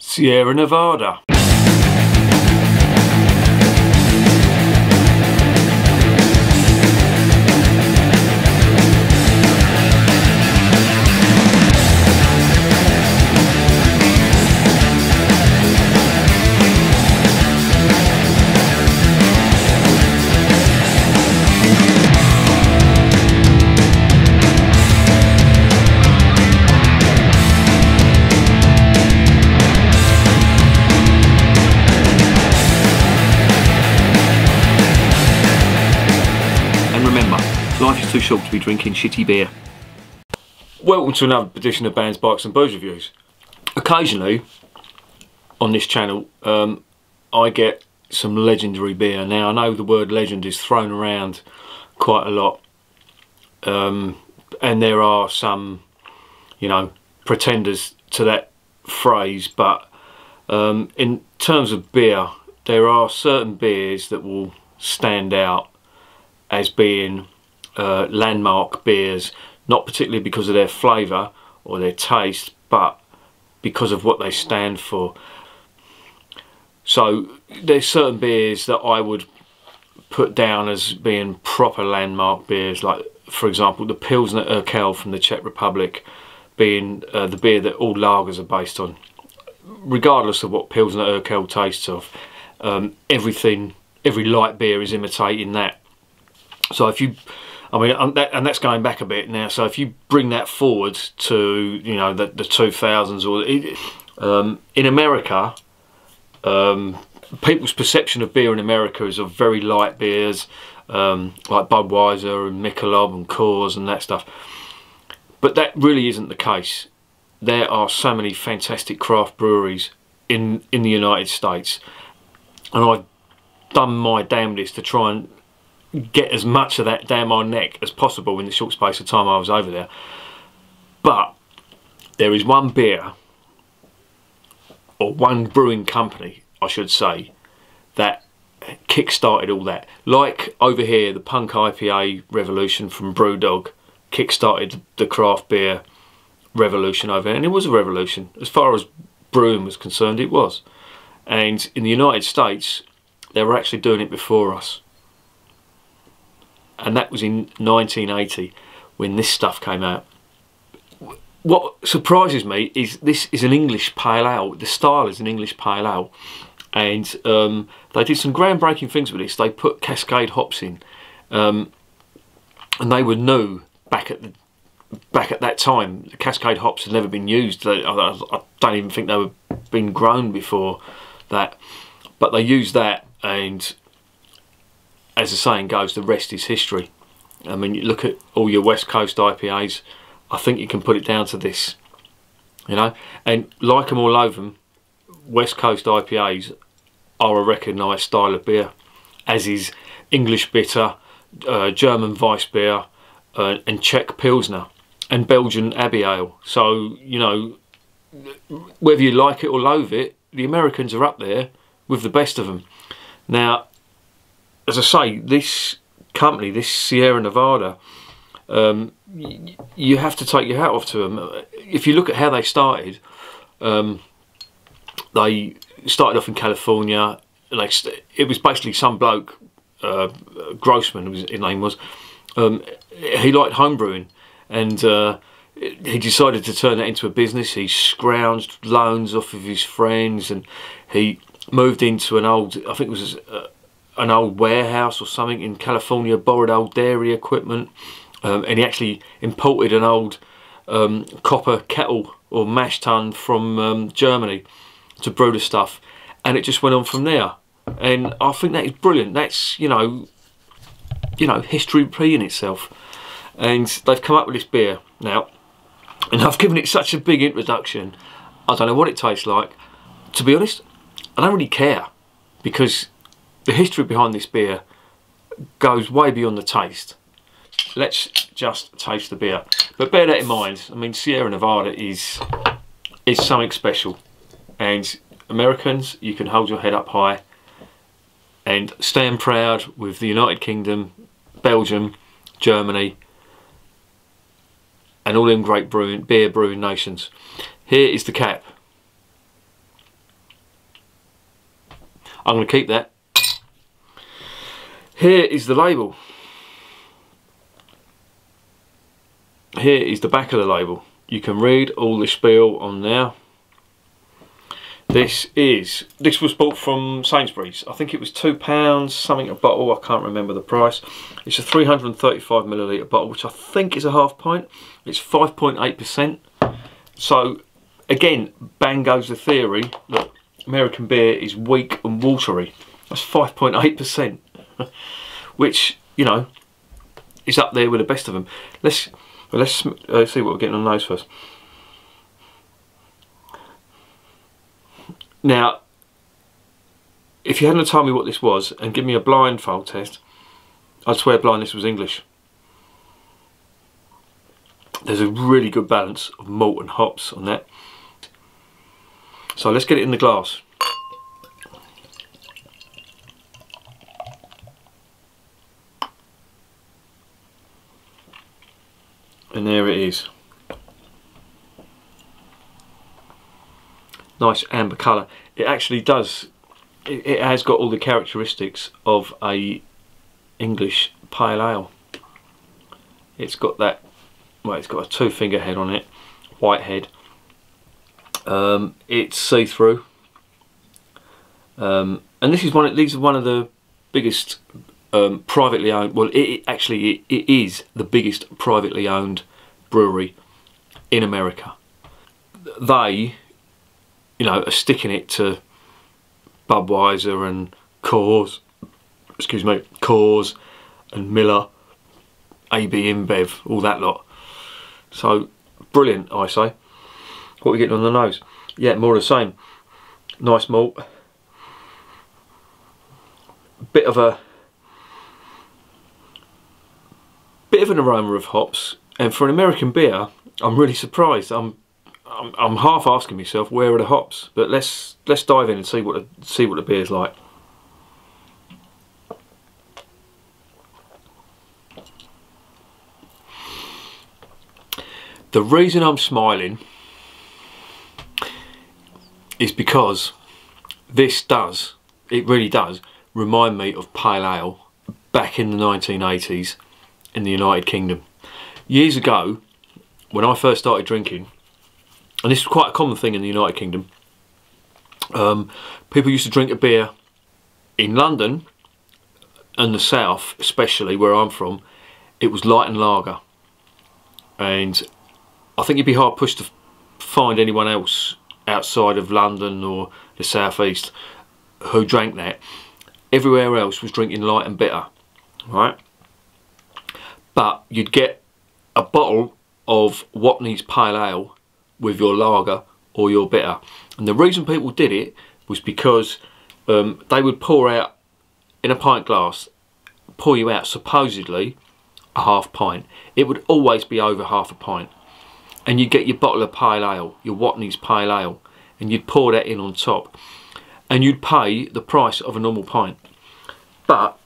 Sierra Nevada. Remember, life is too short to be drinking shitty beer. Welcome to another edition of Bands, Bikes and Booze Reviews. Occasionally, on this channel, I get some legendary beer. Now, I know the word legend is thrown around quite a lot. And there are some, pretenders to that phrase. But in terms of beer, there are certain beers that will stand out as being landmark beers, not particularly because of their flavour or their taste, but because of what they stand for. So there's certain beers that I would put down as being proper landmark beers, like for example the Pilsner Urquell from the Czech Republic being the beer that all lagers are based on. Regardless of what Pilsner Urquell tastes of, every light beer is imitating that. So if you, and that's going back a bit now. So if you bring that forward to the 2000s, or in America, people's perception of beer in America is of very light beers, like Budweiser and Michelob and Coors and that stuff. But that really isn't the case. There are so many fantastic craft breweries in the United States, and I've done my damnedest to try and get as much of that down my neck as possible in the short space of time I was over there. But there is one beer, or one brewing company I should say, that kick-started all that. Like over here, the Punk IPA revolution from Brewdog kick-started the craft beer revolution over there, and it was a revolution. As far as brewing was concerned, it was. And in the United States, they were actually doing it before us. And that was in 1980 when this stuff came out. What surprises me is this is an English pale ale. The style is an English pale ale, and they did some groundbreaking things with this. They put Cascade Hops in, and they were new back at that time. The Cascade Hops had never been used. I don't even think they were being grown before that, but they used that, and as the saying goes, the rest is history. I mean, you look at all your West Coast IPAs, I think you can put it down to this, and like them all over them, West Coast IPAs are a recognised style of beer, as is English bitter, German Weissbier, and Czech Pilsner, and Belgian Abbey Ale. So, whether you like it or loathe it, the Americans are up there with the best of them. Now, as I say, this company, this Sierra Nevada, you have to take your hat off to them. If you look at how they started off in California. It was basically some bloke, Grossman, his name was. He liked homebrewing, and he decided to turn that into a business. He scrounged loans off of his friends, and he moved into an old, I think it was an old warehouse or something in California, borrowed old dairy equipment, and he actually imported an old copper kettle or mash tun from Germany to brew the stuff, and it just went on from there. And I think that is brilliant. That's history repeating itself, and they've come up with this beer now, and I've given it such a big introduction. I don't know what it tastes like. To be honest, I don't really care, because the history behind this beer goes way beyond the taste. Let's just taste the beer. But bear that in mind. I mean, Sierra Nevada is something special. And Americans, you can hold your head up high and stand proud with the United Kingdom, Belgium, Germany, and all them great beer brewing nations. Here is the cap. I'm going to keep that. Here is the label. Here is the back of the label. You can read all the spiel on there. This was bought from Sainsbury's. I think it was £2 something a bottle. I can't remember the price. It's a 335ml bottle, which I think is a half pint. It's 5.8%. So again, bang goes the theory that American beer is weak and watery. That's 5.8%, which, you know, is up there with the best of them. Let's see what we're getting on those first. Now, if you hadn't told me what this was and give me a blindfold test, I'd swear blind this was English. There's a really good balance of malt and hops on that. So let's get it in the glass. And there it is. Nice amber colour. It actually does, it has got all the characteristics of a English pale ale. It's got that, well, it's got a 2-finger head on it, white head. It's see-through. And these are one of the biggest privately owned, well, it is the biggest privately owned brewery in America. They, you know, are sticking it to Budweiser and Coors and Miller, AB InBev, all that lot. So brilliant, I say. What are we getting on the nose? Yeah, more of the same. Nice malt. Bit of an aroma of hops, and for an American beer, I'm really surprised. I'm half asking myself, where are the hops? But let's dive in and see what the beer's like. The reason I'm smiling is because it really does remind me of pale ale back in the 1980s in the United Kingdom. Years ago, when I first started drinking, and this was quite a common thing in the United Kingdom, people used to drink a beer in London and the south, especially where I'm from. It was light and lager, and I think you'd be hard pushed to find anyone else outside of London or the southeast who drank that. Everywhere else was drinking light and bitter, right? But you'd get a bottle of Watney's pale ale with your lager or your bitter, and the reason people did it was because they would pour out in a pint glass, pour you out supposedly a half pint. It would always be over half a pint, and you'd get your bottle of pale ale, your Watney's pale ale, and you'd pour that in on top, and you'd pay the price of a normal pint, but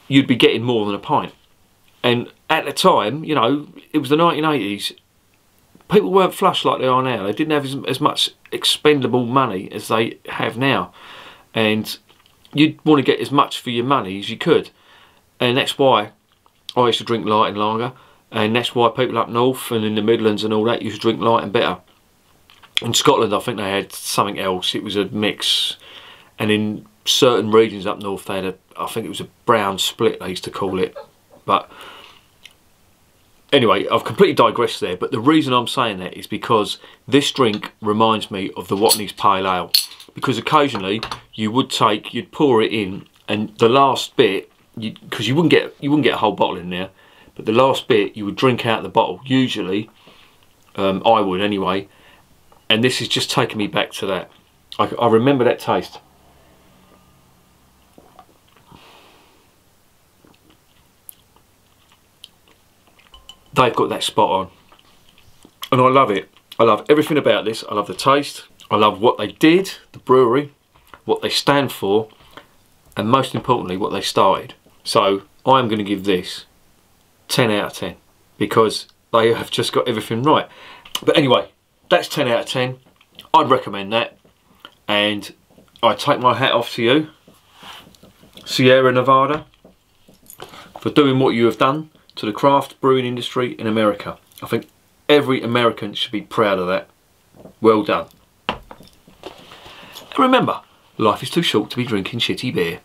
you'd be getting more than a pint. And at the time, you know, it was the 1980s. People weren't flush like they are now. They didn't have as much expendable money as they have now, and you'd want to get as much for your money as you could. And that's why I used to drink light and lager, and that's why people up north and in the Midlands and all that used to drink light and bitter. In Scotland, I think they had something else. It was a mix, and in certain regions up north, they had I think it was a brown split they used to call it. But anyway, I've completely digressed there, but the reason I'm saying that is because this drink reminds me of the Watney's Pale Ale, because occasionally you'd pour it in, and the last bit, because you wouldn't get a whole bottle in there, but the last bit you would drink out the bottle, usually, I would anyway, and this is just taking me back to that. I remember that taste. They've got that spot on, and I love it. I love everything about this. I love the taste, I love what they did, the brewery, what they stand for, and most importantly what they started. So I'm going to give this 10 out of 10 because they have just got everything right. But anyway, that's 10 out of 10. I'd recommend that, and I take my hat off to you, Sierra Nevada, for doing what you have done to the craft brewing industry in America. I think every American should be proud of that. Well done. And remember, life is too short to be drinking shitty beer.